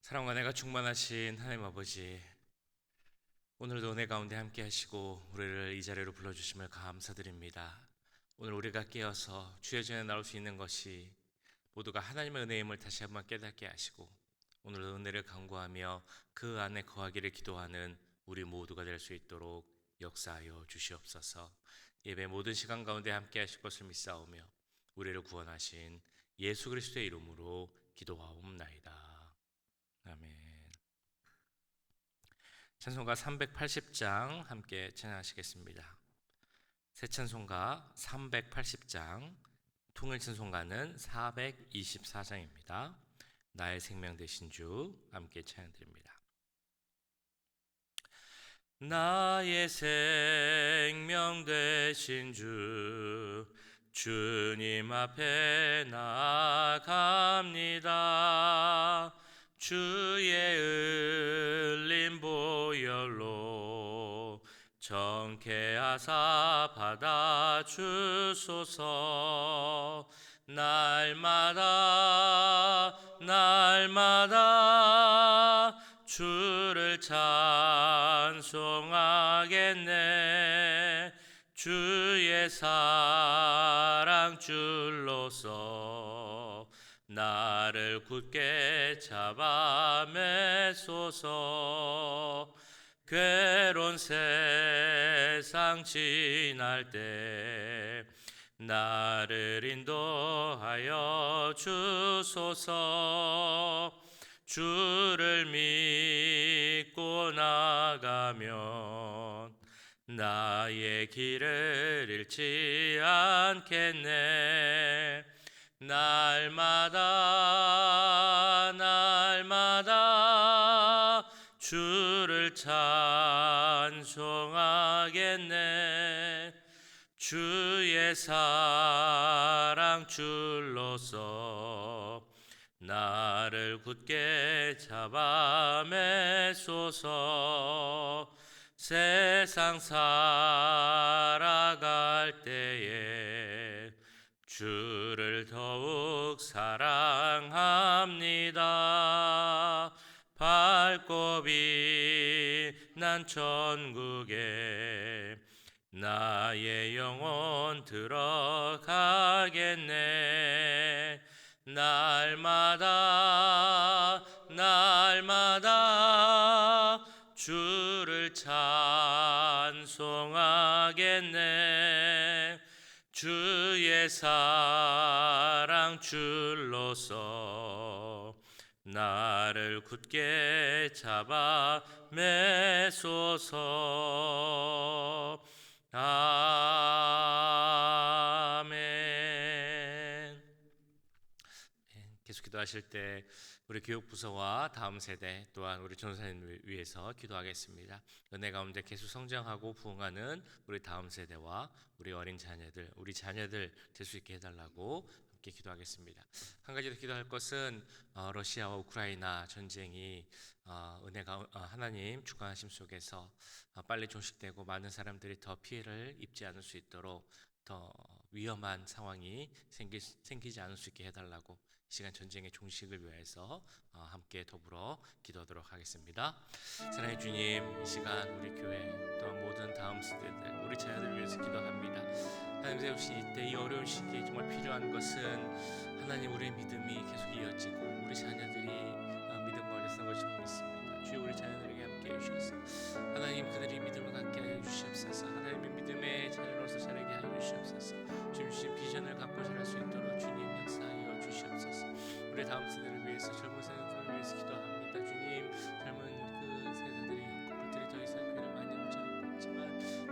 사랑과 은혜가 충만하신 하나님 아버지, 오늘도 은혜 가운데 함께 하시고 우리를 이 자리로 불러주심을 감사드립니다. 오늘 우리가 깨어서 주의 전에 나올 수 있는 것이 모두가 하나님의 은혜임을 다시 한번 깨닫게 하시고, 오늘 은혜를 간구하며 그 안에 거하기를 기도하는 우리 모두가 될 수 있도록 역사하여 주시옵소서. 예배 모든 시간 가운데 함께 하실 것을 믿사오며 우리를 구원하신 예수 그리스도의 이름으로 기도하옵나이다. 아멘. 찬송가 380장 함께 찬양하시겠습니다. 새 찬송가 380장, 통일 찬송가는 424장입니다. 나의 생명 되신 주 함께 찬양드립니다. 나의 생명 되신 주, 주님 앞에 나아갑니다. 주의 흘린 보혈로 정케하사 받아주소서. 날마다 주를 찬송하겠네. 주의 사랑 줄로서 나를 굳게 잡아 매소서. 괴로운 세상 지날 때 나를 인도하여 주소서. 주를 믿고 나가면 나의 길을 잃지 않겠네. 날마다 주를 찬송하겠네. 주의 사랑 줄로서 나를 굳게 잡아 매소서. 세상 살아갈 때에 주를 더욱 사랑합니다. 밝고 빛난 천국에 나의 영혼 들어가겠네. 날마다 주를 찬송하겠네. 주의 사랑 줄로서 나를 굳게 잡아 매소서. 아멘. 계속 기도하실 때 우리 교육부서와 다음 세대 또한 우리 전도사님 위해서 기도하겠습니다. 은혜 가운데 계속 성장하고 부흥하는 우리 다음 세대와 우리 어린 자녀들, 우리 자녀들 될 수 있게 해달라고 함께 기도하겠습니다. 한 가지 더 기도할 것은 러시아와 우크라이나 전쟁이 은혜가 하나님 주관하심 속에서 빨리 종식되고 많은 사람들이 더 피해를 입지 않을 수 있도록 더 위험한 상황이 생기지 않을 수 있게 해달라고 시간 전쟁의 종식을 위해서 함께 더불어 기도하도록 하겠습니다. 사랑의 주님, 이 시간 우리 교회 또한 모든 다음 세대들 우리 자녀들을 위해서 기도합니다. 하나님 세우신 이때 이 어려운 시기에 정말 필요한 것은 하나님 우리의 믿음이 계속 이어지고 우리 자녀들이 믿음 가운데 서는 것을 믿습니다. 주여 우리 자녀들에게 함께 해주셔서 하나님 그들이 믿음을 갖게 하여 주시옵소서. 하나님의 믿음의 자녀로서 자라게 하여 주시옵소서. 주님 주신 비전을 갖고 자랄 수 있도록 주님 역사하여 주시옵소서. 우리 다음 세대를 위해서 젊은 세대들을 위해서 기도합니다. 주님 젊은 그 세대들이 그들이 더 이상 교회를 많이 오지 않지만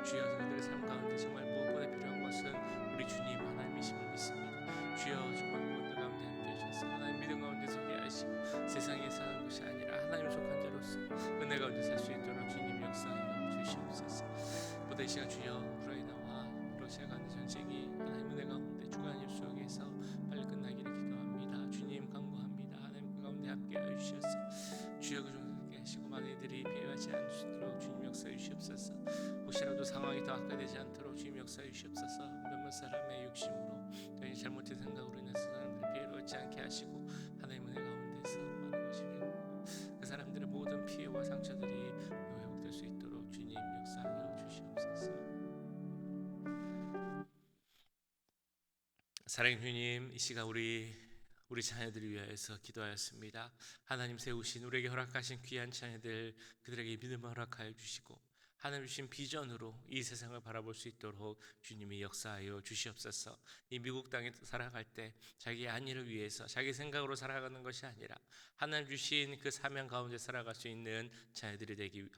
주여 그들의 삶 가운데 정말 무엇보다 필요한 것은 우리 주님 하나님이심을 믿습니다. 주여 정말 무엇들 가운데 함께 해주셔서 하나님 믿음 가운데 서게 하시고 세상에 사는 것이 아니라 하나님 속한 자로서 은혜 가운데 살 수 있도록 주님 역사하여 주시옵소서. 보다 이 시간 주여 우크라이나와 러시아 간의 전쟁이 하나님 은혜 가운데 주관하심 속에서 빨리 끝나기를 기도합니다. 주님 간구합니다. 하나님 그 가운데 함께 해주셔서 주여 그 종들에게 하시고 많은 이들이 피해하지 않도록 주님 역사해 주시옵소서. 혹시라도 상황이 더 악화되지 않도록 주님 역사해 주시옵소서. 몇몇 사람의 욕심으로 저희 잘못된 생각으로 인해서 사람들이 피해를 얻지 않게 하시고 하나님 은혜 가운데서 많은 것이 사랑의 주님, 이 시간 우리 자녀들을 위하여서 기도하였습니다. 하나님 세우신 우리에게 허락하신 귀한 자녀들, 그들에게 믿음을 허락하여 주시고 하나님 주신 비전으로 이 세상을 바라볼 수 있도록 주님이 역사하여 주시옵소서. 이 미국 땅에 살아갈 때 자기의 안위를 위해서 자기 생각으로 살아가는 것이 아니라 하나님 주신 그 사명 가운데 살아갈 수 있는 자녀들이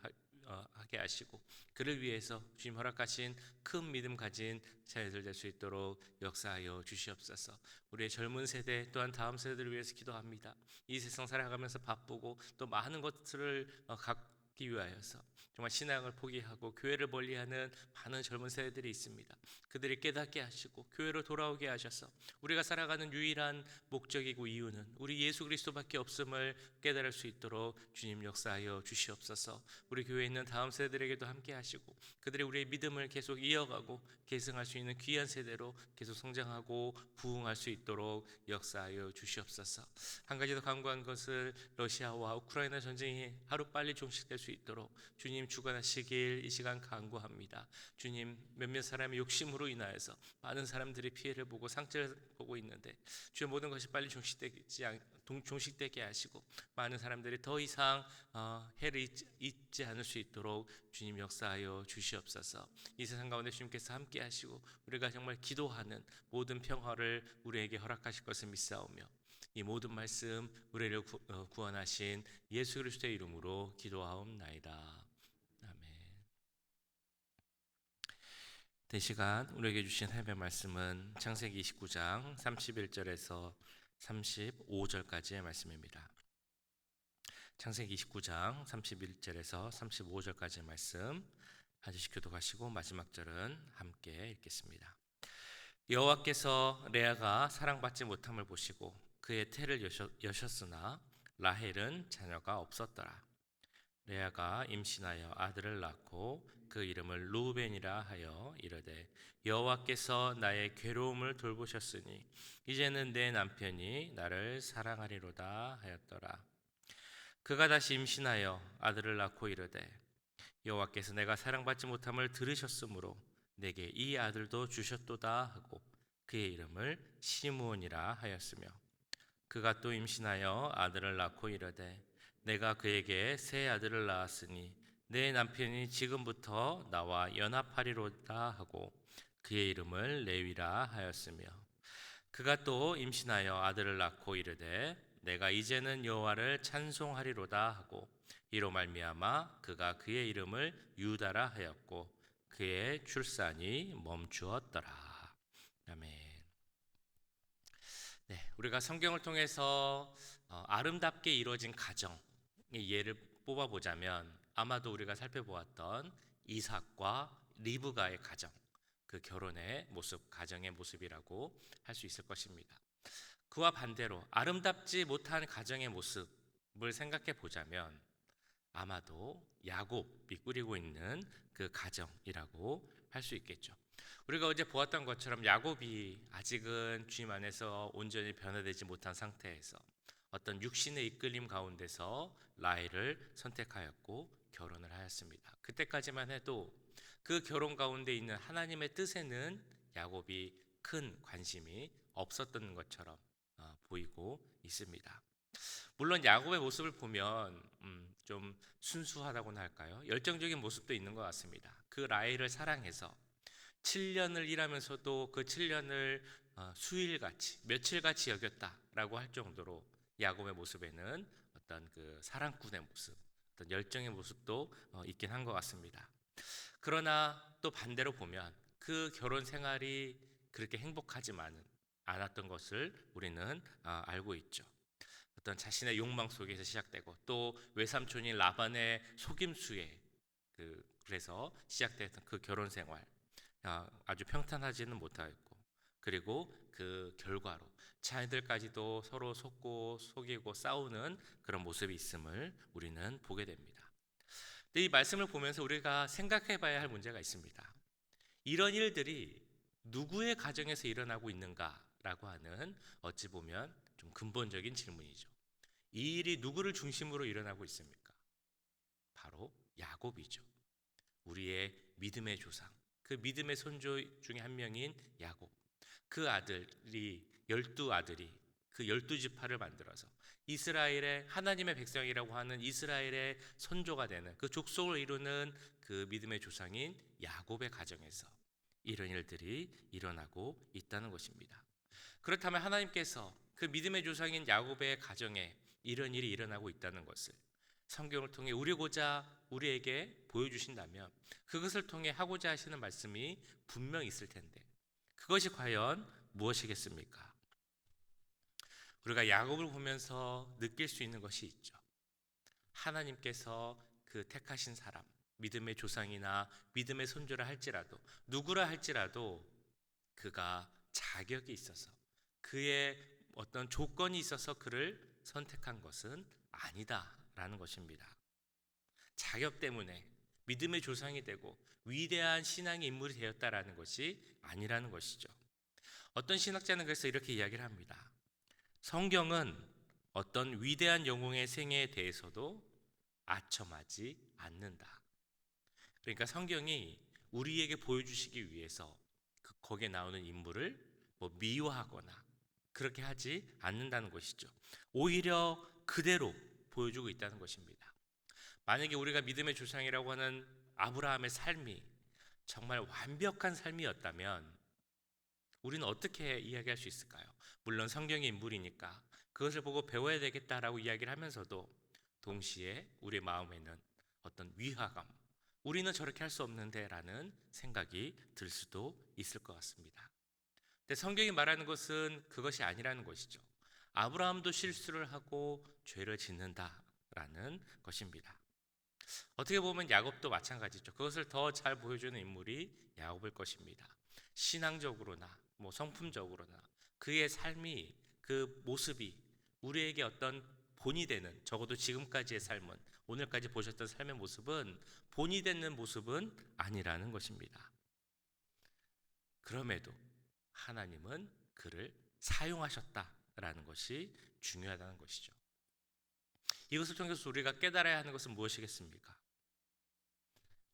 하게 하시고, 그를 위해서 주님 허락하신 큰 믿음 가진 자녀들 될 수 있도록 역사하여 주시옵소서. 우리의 젊은 세대 또한 다음 세대들을 위해서 기도합니다. 이 세상 살아가면서 바쁘고 또 많은 것들을 갖기 위하여서 정말 신앙을 포기하고 교회를 멀리하는 많은 젊은 세대들이 있습니다. 그들이 깨닫게 하시고 교회로 돌아오게 하셔서 우리가 살아가는 유일한 목적이고 이유는 우리 예수 그리스도밖에 없음을 깨달을 수 있도록 주님 역사하여 주시옵소서. 우리 교회에 있는 다음 세대들에게도 함께 하시고 그들이 우리의 믿음을 계속 이어가고 계승할 수 있는 귀한 세대로 계속 성장하고 부흥할 수 있도록 역사하여 주시옵소서. 한 가지 더 간구한 것을 러시아와 우크라이나 전쟁이 하루빨리 종식될 수 있도록 주님 주관하시길 이 시간 간구합니다. 주님, 몇몇 사람의 욕심으로 인하여서 많은 사람들이 피해를 보고 상처를 보고 있는데 주의 모든 것이 빨리 종식되게 하시고 많은 사람들이 더 이상 해를 잊지 않을 수 있도록 주님 역사하여 주시옵소서. 이 세상 가운데 주님께서 함께 하시고 우리가 정말 기도하는 모든 평화를 우리에게 허락하실 것을 믿사오며 이 모든 말씀 우리를 구원하신 예수 그리스도의 이름으로 기도하옵나이다. 아멘. 이 시간 우리에게 주신 하나님의 말씀은 창세기 29장 31절에서 35절까지의 말씀입니다. 창세기 29장 31절에서 35절까지의 말씀 한 절씩 교독하시고 마지막 절은 함께 읽겠습니다. 여호와께서 레아가 사랑받지 못함을 보시고 그의 태를 여셨으나 라헬은 자녀가 없었더라. 레아가 임신하여 아들을 낳고 그 이름을 루벤이라 하여 이르되 여호와께서 나의 괴로움을 돌보셨으니 이제는 내 남편이 나를 사랑하리로다 하였더라. 그가 다시 임신하여 아들을 낳고 이르되 여호와께서 내가 사랑받지 못함을 들으셨으므로 내게 이 아들도 주셨도다 하고 그의 이름을 시므온이라 하였으며 그가 또 임신하여 아들을 낳고 이르되 내가 그에게 새 아들을 낳았으니 내 남편이 지금부터 나와 연합하리로다 하고 그의 이름을 레위라 하였으며 그가 또 임신하여 아들을 낳고 이르되 내가 이제는 여호와를 찬송하리로다 하고 이로 말미암아 그가 그의 이름을 유다라 하였고 그의 출산이 멈추었더라. 아멘. 네, 우리가 성경을 통해서 아름답게 이루어진 가정의 예를 뽑아보자면 아마도 우리가 살펴보았던 이삭과 리브가의 가정, 그 결혼의 모습, 가정의 모습이라고 할 수 있을 것입니다. 그와 반대로 아름답지 못한 가정의 모습을 생각해 보자면 아마도 야곱이 꾸리고 있는 그 가정이라고 할 수 있겠죠. 우리가 어제 보았던 것처럼 야곱이 아직은 주님 안에서 온전히 변화되지 못한 상태에서 어떤 육신의 이끌림 가운데서 라헬을 선택하였고 결혼을 하였습니다. 그때까지만 해도 그 결혼 가운데 있는 하나님의 뜻에는 야곱이 큰 관심이 없었던 것처럼 보이고 있습니다. 물론 야곱의 모습을 보면 좀 순수하다고나 할까요? 열정적인 모습도 있는 것 같습니다. 그 라헬을 사랑해서 7년을 일하면서도 그 7년을 수일같이 며칠같이 여겼다라고 할 정도로 야곱의 모습에는 어떤 그 사랑꾼의 모습, 어떤 열정의 모습도 있긴 한 것 같습니다. 그러나 또 반대로 보면 그 결혼 생활이 그렇게 행복하지만은 않았던 것을 우리는 알고 있죠. 어떤 자신의 욕망 속에서 시작되고 또 외삼촌인 라반의 속임수에 그래서 시작됐던 그 결혼 생활 아주 평탄하지는 못하였고 그리고 그 결과로 자녀들까지도 서로 속이고 싸우는 그런 모습이 있음을 우리는 보게 됩니다. 근데 이 말씀을 보면서 우리가 생각해 봐야 할 문제가 있습니다. 이런 일들이 누구의 가정에서 일어나고 있는가라고 하는 어찌 보면 좀 근본적인 질문이죠. 이 일이 누구를 중심으로 일어나고 있습니까? 바로 야곱이죠. 우리의 믿음의 조상, 그 믿음의 선조 중에 한 명인 야곱. 그 아들이 12아들이 그 12지파를 만들어서 이스라엘의 하나님의 백성이라고 하는 이스라엘의 선조가 되는 그 족속을 이루는 그 믿음의 조상인 야곱의 가정에서 이런 일들이 일어나고 있다는 것입니다. 그렇다면 하나님께서 그 믿음의 조상인 야곱의 가정에 이런 일이 일어나고 있다는 것을 성경을 통해 우리에게 보여주신다면 그것을 통해 하고자 하시는 말씀이 분명 있을 텐데 그것이 과연 무엇이겠습니까? 우리가 야곱을 보면서 느낄 수 있는 것이 있죠. 하나님께서 그 택하신 사람, 믿음의 조상이나 믿음의 손주라 할지라도 누구라 할지라도 그가 자격이 있어서 그의 어떤 조건이 있어서 그를 선택한 것은 아니다라는 것입니다. 자격 때문에 믿음의 조상이 되고 위대한 신앙의 인물이 되었다라는 것이 아니라는 것이죠. 어떤 신학자는 그래서 이렇게 이야기를 합니다. 성경은 어떤 위대한 영웅의 생애에 대해서도 아첨하지 않는다. 그러니까 성경이 우리에게 보여주시기 위해서 거기에 나오는 인물을 미워하거나 그렇게 하지 않는다는 것이죠. 오히려 그대로 보여주고 있다는 것입니다. 만약에 우리가 믿음의 조상이라고 하는 아브라함의 삶이 정말 완벽한 삶이었다면 우리는 어떻게 이야기할 수 있을까요? 물론 성경의 인물이니까 그것을 보고 배워야 되겠다라고 이야기를 하면서도 동시에 우리의 마음에는 어떤 위화감, 우리는 저렇게 할 수 없는데 라는 생각이 들 수도 있을 것 같습니다. 근데 성경이 말하는 것은 그것이 아니라는 것이죠. 아브라함도 실수를 하고 죄를 짓는다라는 것입니다. 어떻게 보면 야곱도 마찬가지죠. 그것을 더 잘 보여주는 인물이 야곱일 것입니다. 신앙적으로나 성품적으로나 그의 삶이 그 모습이 우리에게 어떤 본이 되는 적어도 지금까지의 삶은 오늘까지 보셨던 삶의 모습은 본이 되는 모습은 아니라는 것입니다. 그럼에도 하나님은 그를 사용하셨다라는 것이 중요하다는 것이죠. 이것을 통해서 우리가 깨달아야 하는 것은 무엇이겠습니까?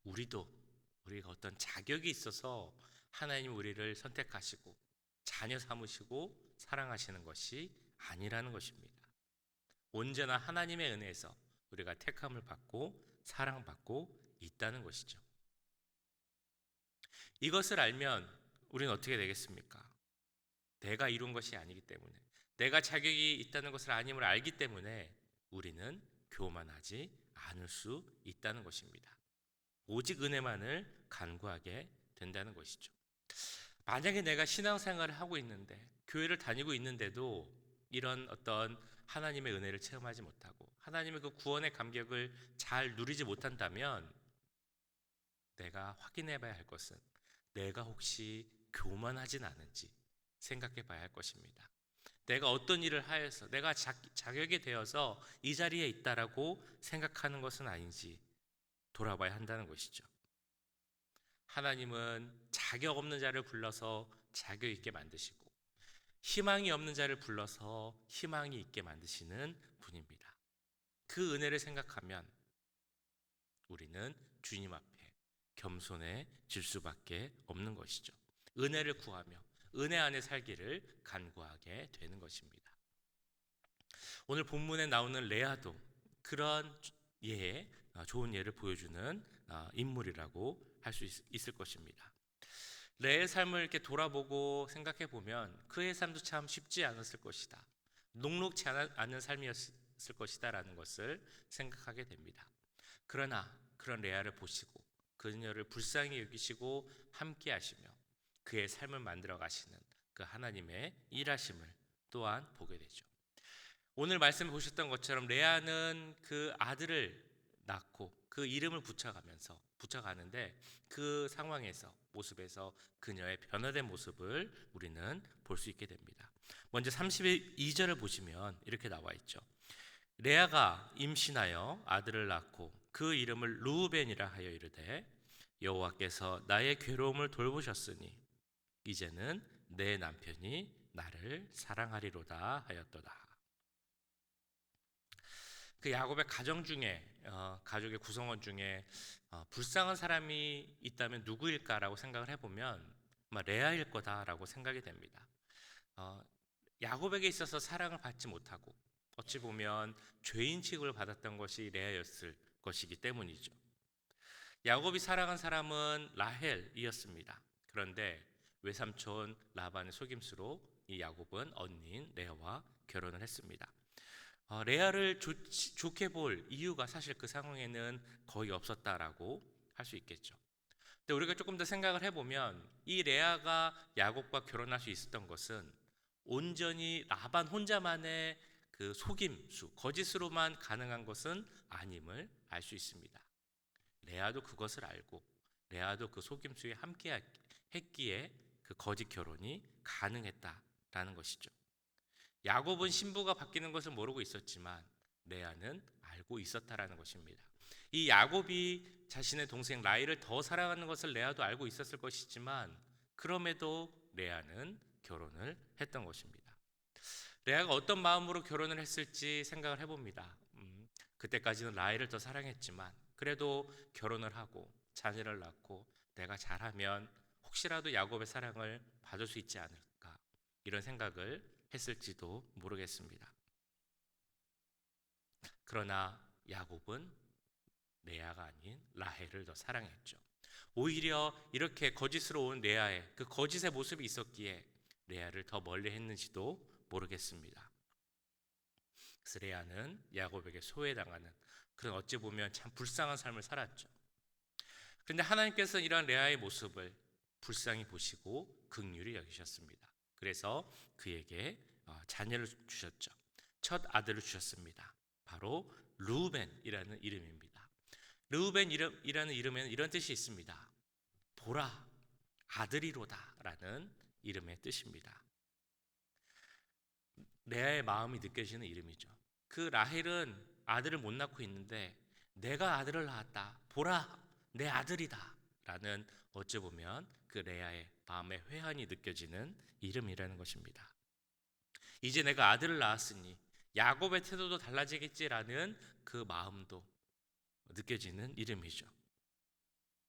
우리가 어떤 자격이 있어서 하나님 우리를 선택하시고 자녀 삼으시고 사랑하시는 것이 아니라는 것입니다. 언제나 하나님의 은혜에서 우리가 택함을 받고 사랑받고 있다는 것이죠. 이것을 알면 우리는 어떻게 되겠습니까? 내가 이룬 것이 아니기 때문에 내가 자격이 있다는 것을 아님을 알기 때문에 우리는 교만하지 않을 수 있다는 것입니다. 오직 은혜만을 간구하게 된다는 것이죠. 만약에 내가 신앙생활을 하고 있는데 교회를 다니고 있는데도 이런 어떤 하나님의 은혜를 체험하지 못하고 하나님의 그 구원의 감격을 잘 누리지 못한다면 내가 확인해 봐야 할 것은 내가 혹시 교만하진 않은지 생각해 봐야 할 것입니다. 내가 어떤 일을 하여서 내가 자격이 되어서 이 자리에 있다라고 생각하는 것은 아닌지 돌아봐야 한다는 것이죠. 하나님은 자격 없는 자를 불러서 자격 있게 만드시고 희망이 없는 자를 불러서 희망이 있게 만드시는 분입니다. 그 은혜를 생각하면 우리는 주님 앞에 겸손해질 수밖에 없는 것이죠. 은혜를 구하며 은혜 안에 살기를 간구하게 되는 것입니다. 오늘 본문에 나오는 레아도 그런 좋은 예를 보여주는 인물이라고 할 수 있을 것입니다. 레아의 삶을 이렇게 돌아보고 생각해 보면 그의 삶도 참 쉽지 않았을 것이다. 녹록지 않은 삶이었을 것이다라는 것을 생각하게 됩니다. 그러나 그런 레아를 보시고 그녀를 불쌍히 여기시고 함께 하시며 그의 삶을 만들어 가시는 그 하나님의 일하심을 또한 보게 되죠. 오늘 말씀해 보셨던 것처럼 레아는 그 아들을 낳고 그 이름을 붙여가는데 그 상황에서 모습에서 그녀의 변화된 모습을 우리는 볼 수 있게 됩니다. 먼저 32절을 보시면 이렇게 나와 있죠. 레아가 임신하여 아들을 낳고 그 이름을 르우벤이라 하여 이르되 여호와께서 나의 괴로움을 돌보셨으니 이제는 내 남편이 나를 사랑하리로다 하였도다. 그 야곱의 가정 중에 가족의 구성원 중에 불쌍한 사람이 있다면 누구일까라고 생각을 해보면 아마 레아일 거다라고 생각이 됩니다. 어, 야곱에게 있어서 사랑을 받지 못하고 어찌 보면 죄인 취급을 받았던 것이 레아였을 것이기 때문이죠. 야곱이 사랑한 사람은 라헬이었습니다. 그런데 외삼촌 라반의 속임수로 이 야곱은 언니인 레아와 결혼을 했습니다. 레아를 좋게 볼 이유가 사실 그 상황에는 거의 없었다라고 할 수 있겠죠. 근데 우리가 조금 더 생각을 해보면 이 레아가 야곱과 결혼할 수 있었던 것은 온전히 라반 혼자만의 그 속임수, 거짓으로만 가능한 것은 아님을 알 수 있습니다. 레아도 그것을 알고 레아도 그 속임수에 함께 했기에 그 거짓 결혼이 가능했다라는 것이죠. 야곱은 신부가 바뀌는 것을 모르고 있었지만 레아는 알고 있었다라는 것입니다. 이 야곱이 자신의 동생 라헬을 더 사랑하는 것을 레아도 알고 있었을 것이지만 그럼에도 레아는 결혼을 했던 것입니다. 레아가 어떤 마음으로 결혼을 했을지 생각을 해봅니다. 그때까지는 라헬을 더 사랑했지만 그래도 결혼을 하고 자녀를 낳고 내가 잘하면 혹시라도 야곱의 사랑을 받을 수 있지 않을까 이런 생각을 했을지도 모르겠습니다. 그러나 야곱은 레아가 아닌 라헬을 더 사랑했죠. 오히려 이렇게 거짓으로 온 레아의 그 거짓의 모습이 있었기에 레아를 더 멀리 했는지도 모르겠습니다. 그래서 레아는 야곱에게 소외당하는 그런 어찌 보면 참 불쌍한 삶을 살았죠. 그런데 하나님께서는 이러한 레아의 모습을 불쌍히 보시고 긍휼히 여기셨습니다. 그래서 그에게 자녀를 주셨죠. 첫 아들을 주셨습니다. 바로 르우벤이라는 이름입니다. 르우벤이라는 이름에는 이런 뜻이 있습니다. 보라, 아들이로다 라는 이름의 뜻입니다. 레아의 마음이 느껴지는 이름이죠. 그 라헬은 아들을 못 낳고 있는데 내가 아들을 낳았다. 보라, 내 아들이다 라는 어찌 보면 그 레아의 마음의 회한이 느껴지는 이름이라는 것입니다. 이제 내가 아들을 낳았으니 야곱의 태도도 달라지겠지라는 그 마음도 느껴지는 이름이죠.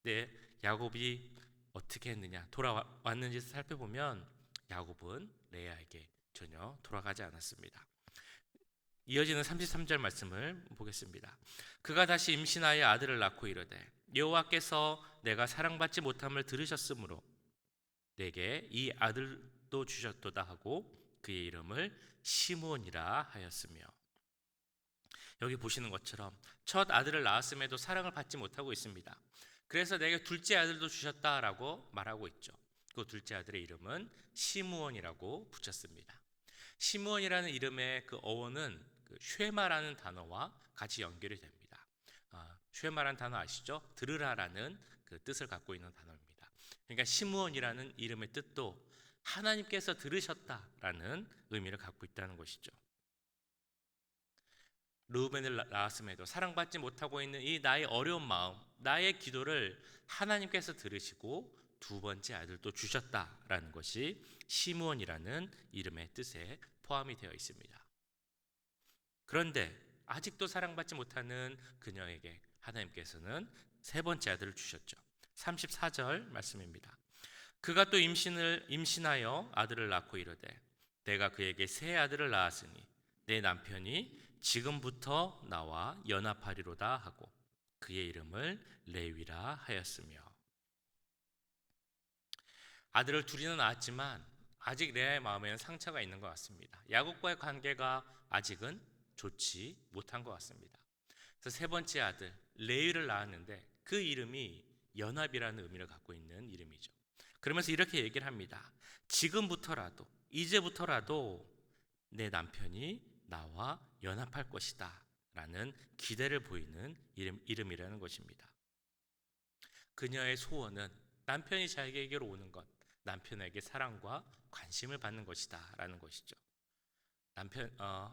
네, 야곱이 어떻게 했느냐 돌아왔는지 살펴보면 야곱은 레아에게 전혀 돌아가지 않았습니다. 이어지는 33절 말씀을 보겠습니다. 그가 다시 임신하여 아들을 낳고 이르되 여호와께서 내가 사랑받지 못함을 들으셨으므로 내게 이 아들도 주셨도다 하고 그의 이름을 시므온이라 하였으며. 여기 보시는 것처럼 첫 아들을 낳았음에도 사랑을 받지 못하고 있습니다. 그래서 내게 둘째 아들도 주셨다라고 말하고 있죠. 그 둘째 아들의 이름은 시므온이라고 붙였습니다. 시므온이라는 이름의 그 어원은 그 쉐마라는 단어와 같이 연결이 됩니다. 쉐마라는 단어 아시죠? 들으라라는 그 뜻을 갖고 있는 단어입니다. 그러니까 시므온이라는 이름의 뜻도 하나님께서 들으셨다라는 의미를 갖고 있다는 것이죠. 르우벤을 낳았음에도 사랑받지 못하고 있는 이 나의 어려운 마음, 나의 기도를 하나님께서 들으시고 두 번째 아들도 주셨다라는 것이 시므온이라는 이름의 뜻에 포함이 되어 있습니다. 그런데 아직도 사랑받지 못하는 그녀에게 하나님께서는 세 번째 아들을 주셨죠. 34절 말씀입니다. 그가 또 임신하여 아들을 낳고 이르되 내가 그에게 새 아들을 낳았으니 내 남편이 지금부터 나와 연합하리로다 하고 그의 이름을 레위라 하였으며. 아들을 둘이나 낳았지만 아직 레아의 마음에는 상처가 있는 것 같습니다. 야곱과의 관계가 아직은 좋지 못한 것 같습니다. 그래서 세 번째 아들 레위를 낳았는데 그 이름이 연합이라는 의미를 갖고 있는 이름이죠. 그러면서 이렇게 얘기를 합니다. 지금부터라도 이제부터라도 내 남편이 나와 연합할 것이다 라는 기대를 보이는 이름이라는 것입니다. 그녀의 소원은 남편이 자기에게로 오는 것, 남편에게 사랑과 관심을 받는 것이다 라는 것이죠.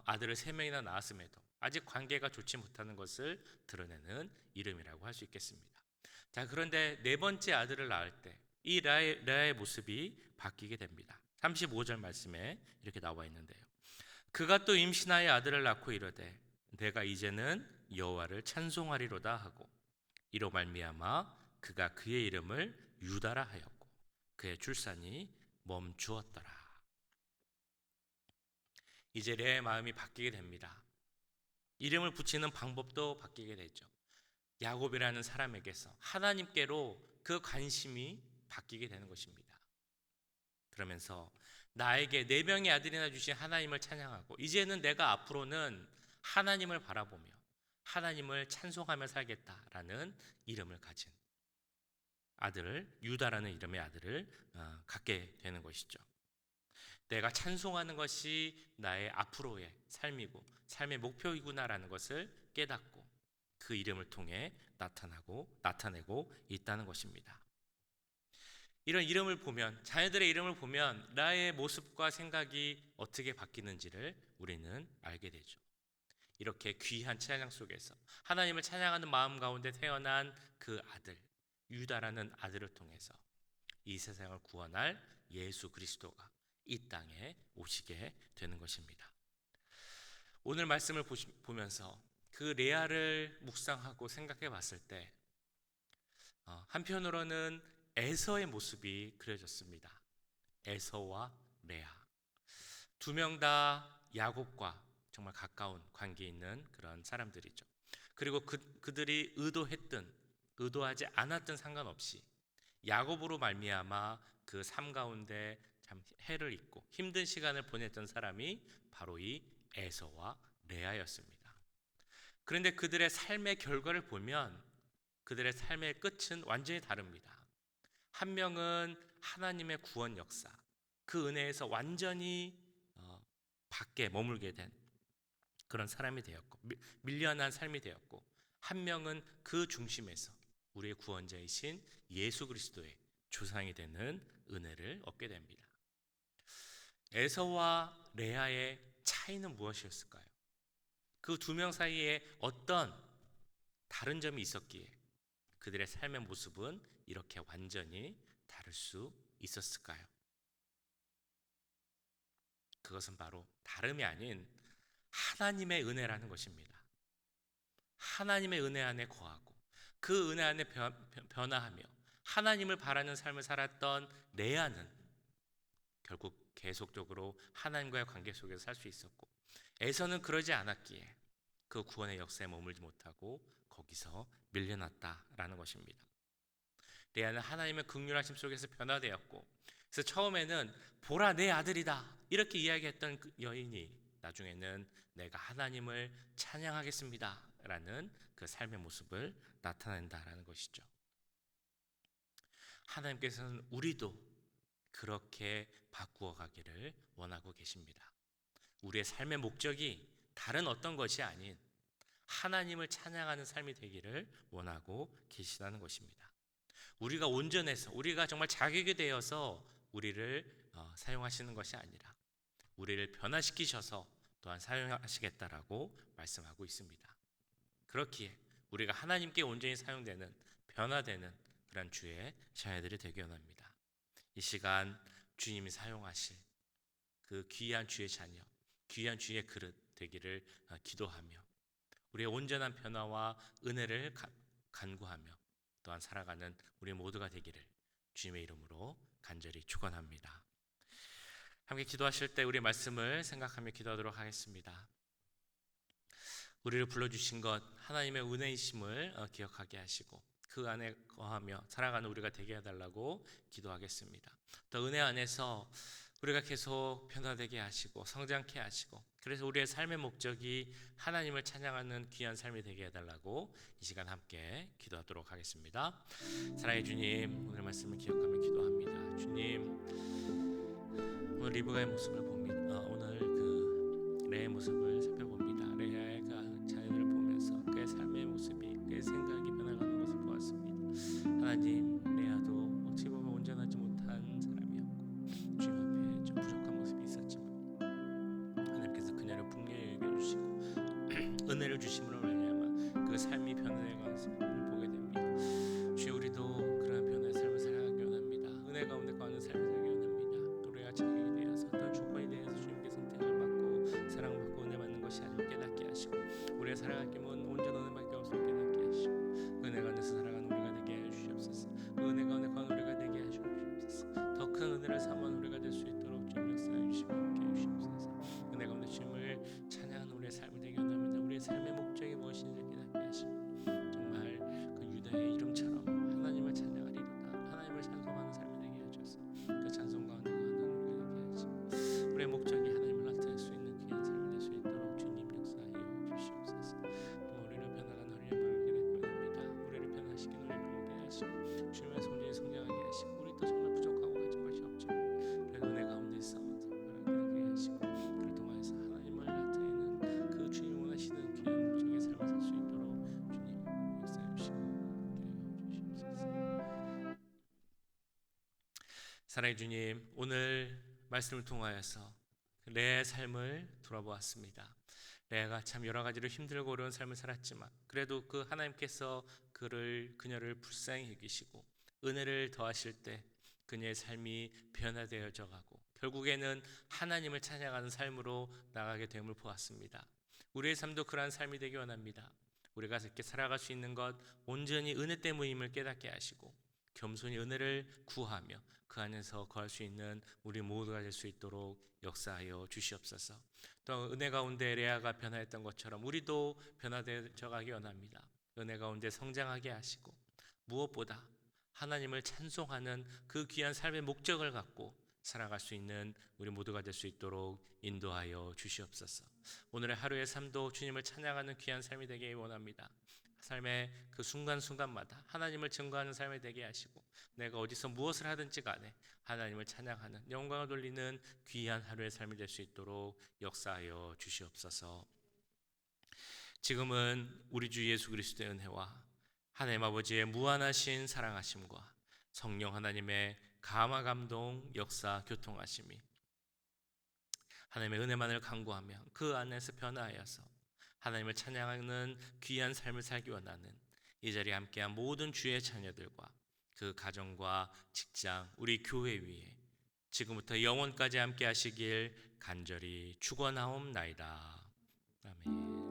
아들을 3명이나 낳았음에도 아직 관계가 좋지 못하는 것을 드러내는 이름이라고 할 수 있겠습니다. 자, 그런데 네 번째 아들을 낳을 때 이 레아의 모습이 바뀌게 됩니다. 35절 말씀에 이렇게 나와 있는데요. 그가 또 임신하여 아들을 낳고 이르되 내가 이제는 여호와를 찬송하리로다 하고 이로 말미암아 그가 그의 이름을 유다라 하였고 그의 출산이 멈추었더라. 이제 레아의 마음이 바뀌게 됩니다. 이름을 붙이는 방법도 바뀌게 되죠. 야곱이라는 사람에게서 하나님께로 그 관심이 바뀌게 되는 것입니다. 그러면서 나에게 4명의 아들이나 주신 하나님을 찬양하고, 이제는 내가 앞으로는 하나님을 바라보며 하나님을 찬송하며 살겠다라는 이름을 가진 아들을, 유다라는 이름의 아들을 갖게 되는 것이죠. 내가 찬송하는 것이 나의 앞으로의 삶이고 삶의 목표이구나라는 것을 깨닫고 그 이름을 통해 나타내고 있다는 것입니다. 이런 이름을 보면, 자녀들의 이름을 보면 나의 모습과 생각이 어떻게 바뀌는지를 우리는 알게 되죠. 이렇게 귀한 찬양 속에서 하나님을 찬양하는 마음 가운데 태어난 그 아들, 유다라는 아들을 통해서 이 세상을 구원할 예수 그리스도가 이 땅에 오시게 되는 것입니다. 오늘 말씀을 보면서 그 레아를 묵상하고 생각해 봤을 때 한편으로는 에서의 모습이 그려졌습니다. 에서와 레아, 두 명 다 야곱과 정말 가까운 관계 있는 그런 사람들이죠. 그리고 그들이 의도했든 의도하지 않았든 상관없이 야곱으로 말미암아 그 삶 가운데 참 해를 입고 힘든 시간을 보냈던 사람이 바로 이 에서와 레아였습니다. 그런데 그들의 삶의 결과를 보면 그들의 삶의 끝은 완전히 다릅니다. 한 명은 하나님의 구원 역사, 그 은혜에서 완전히 밖에 머물게 된 그런 사람이 되었고, 밀려난 삶이 되었고, 한 명은 그 중심에서 우리의 구원자이신 예수 그리스도의 조상이 되는 은혜를 얻게 됩니다. 에서와 레아의 차이는 무엇이었을까요? 그 두 명 사이에 어떤 다른 점이 있었기에 그들의 삶의 모습은 이렇게 완전히 다를 수 있었을까요? 그것은 바로 다름이 아닌 하나님의 은혜라는 것입니다. 하나님의 은혜 안에 거하고 그 은혜 안에 변화하며 하나님을 바라는 삶을 살았던 레아는 결국 계속적으로 하나님과의 관계 속에서 살 수 있었고, 에서는 그러지 않았기에 그 구원의 역사에 머물지 못하고 거기서 밀려났다라는 것입니다. 레아는 하나님의 긍휼하심 속에서 변화되었고, 그래서 처음에는 보라 내 아들이다 이렇게 이야기했던 그 여인이 나중에는 내가 하나님을 찬양하겠습니다 라는 그 삶의 모습을 나타낸다라는 것이죠. 하나님께서는 우리도 그렇게 바꾸어 가기를 원하고 계십니다. 우리의 삶의 목적이 다른 어떤 것이 아닌 하나님을 찬양하는 삶이 되기를 원하고 계시다는 것입니다. 우리가 온전해서, 우리가 정말 자격이 되어서 우리를 사용하시는 것이 아니라 우리를 변화시키셔서 또한 사용하시겠다라고 말씀하고 있습니다. 그렇기에 우리가 하나님께 온전히 사용되는, 변화되는 그런 주의 자녀들이 되기 원합니다. 이 시간 주님이 사용하실 그 귀한 주의 자녀, 귀한 주의 그릇 되기를 기도하며 우리의 온전한 변화와 은혜를 간구하며 또한 살아가는 우리 모두가 되기를 주님의 이름으로 간절히 축원합니다. 함께 기도하실 때 우리 말씀을 생각하며 기도하도록 하겠습니다. 우리를 불러주신 것 하나님의 은혜이심을 기억하게 하시고 그 안에 거하며 살아가는 우리가 되게 해달라고 기도하겠습니다. 또 은혜 안에서 우리가 계속 변화되게 하시고 성장케 하시고, 그래서 우리의 삶의 목적이 하나님을 찬양하는 귀한 삶이 되게 해달라고 이 시간 함께 기도하도록 하겠습니다. 사랑의 주님, 오늘 말씀을 기억하며 기도합니다. 주님, 오늘 리브가의 모습을 봅니다. 오늘 그 레의 모습을 살펴봅니다. 레의 그 자녀들을 보면서 그의 삶의 모습이, 그의 생각이 변해가는 것을 보았습니다. 하나님, 레아도 어찌 보면 온전하지 못한 사람이었고 주님 앞에 좀 부족한 모습이 있었지만 하나님께서 그녀를 풍요히 여겨주시고 은혜를 주심으로 말미암아 그 삶이 변화되어가는 모습을 보게 됩니다. 주여, 우리도 그러한 변화의 삶을 살아가기 원합니다. 은혜 가운데 거하는 삶을 살기 원합니다. 우리가 자격이 되어서 어떤 조건이 되어서 주님께 선택을 받고 사랑받고 은혜 받는 것이 아니고 깨닫게 하시고, 우리가 살아갈 길은 온전한 은혜밖에 없음을 깨닫게 하시고 그 은혜 가운데서 살아가는 우리가 되게 해 주시옵소서. 그 은혜 가운데 거하는 우리가 되게 해 주시옵소서. 은혜를 삼은 우리가 될 수 있도록 주님 역사해 주시고 함께 해 주시옵소서. 은혜 가운데 주님을 찬양하는 우리의 삶이 되기 원합니다. 우리의 삶의 목적이 무엇인지 깨닫게 하시고 정말 그 유다의 이름처럼 하나님을 찬양하리로다, 하나님을 찬송하는 삶이 되게 하셔서 그 찬송 가운데 하나님을 되게 하시고 우리의 목적이 하나님을 나타낼 수 있는 귀한 삶이 될 수 있도록 주님 역사하여 주시옵소서. 우리를 변화가 너를 원합니다. 우리를 변화시킨 우리를 변하게 하시고 주님의 성전이 성장하게 하시고 우리 또 정말 부족하고 가진 것이 없지만 그래도 은혜 가운데서 변하게 하시고 그를 통하여서 하나님을 나타내는 그 주님 원하시는 귀한 목적의 삶을 살 수 있도록 주님 역사해 주시고 주시옵소서. 사랑의 주님, 오늘 말씀을 통하여서 레아의 삶을 돌아보았습니다. 레아가 참 여러 가지로 힘들고 어려운 삶을 살았지만 그래도 그 하나님께서 그녀를 불쌍히 여기시고 은혜를 더하실 때 그녀의 삶이 변화되어져 가고 결국에는 하나님을 찬양하는 삶으로 나가게 됨을 보았습니다. 우리의 삶도 그러한 삶이 되기 원합니다. 우리가 이렇게 살아갈 수 있는 것 온전히 은혜 때문임을 깨닫게 하시고 겸손히 은혜를 구하며 그 안에서 거할 수 있는 우리 모두가 될 수 있도록 역사하여 주시옵소서. 또 은혜 가운데 레아가 변화했던 것처럼 우리도 변화되어 가기 원합니다. 은혜 가운데 성장하게 하시고 무엇보다 하나님을 찬송하는 그 귀한 삶의 목적을 갖고 살아갈 수 있는 우리 모두가 될 수 있도록 인도하여 주시옵소서. 오늘의 하루의 삶도 주님을 찬양하는 귀한 삶이 되기 원합니다. 삶의 그 순간순간마다 하나님을 증거하는 삶이 되게 하시고 내가 어디서 무엇을 하든지 간에 하나님을 찬양하는 영광을 돌리는 귀한 하루의 삶이 될 수 있도록 역사하여 주시옵소서. 지금은 우리 주 예수 그리스도의 은혜와 하나님 아버지의 무한하신 사랑하심과 성령 하나님의 감화 감동 역사 교통하심이 하나님의 은혜만을 간구하며 그 안에서 변화하여서 하나님을 찬양하는 귀한 삶을 살기 원하는 이 자리에 함께한 모든 주의 자녀들과 그 가정과 직장, 우리 교회 위에 지금부터 영원까지 함께 하시길 간절히 축원하옵나이다. 아멘.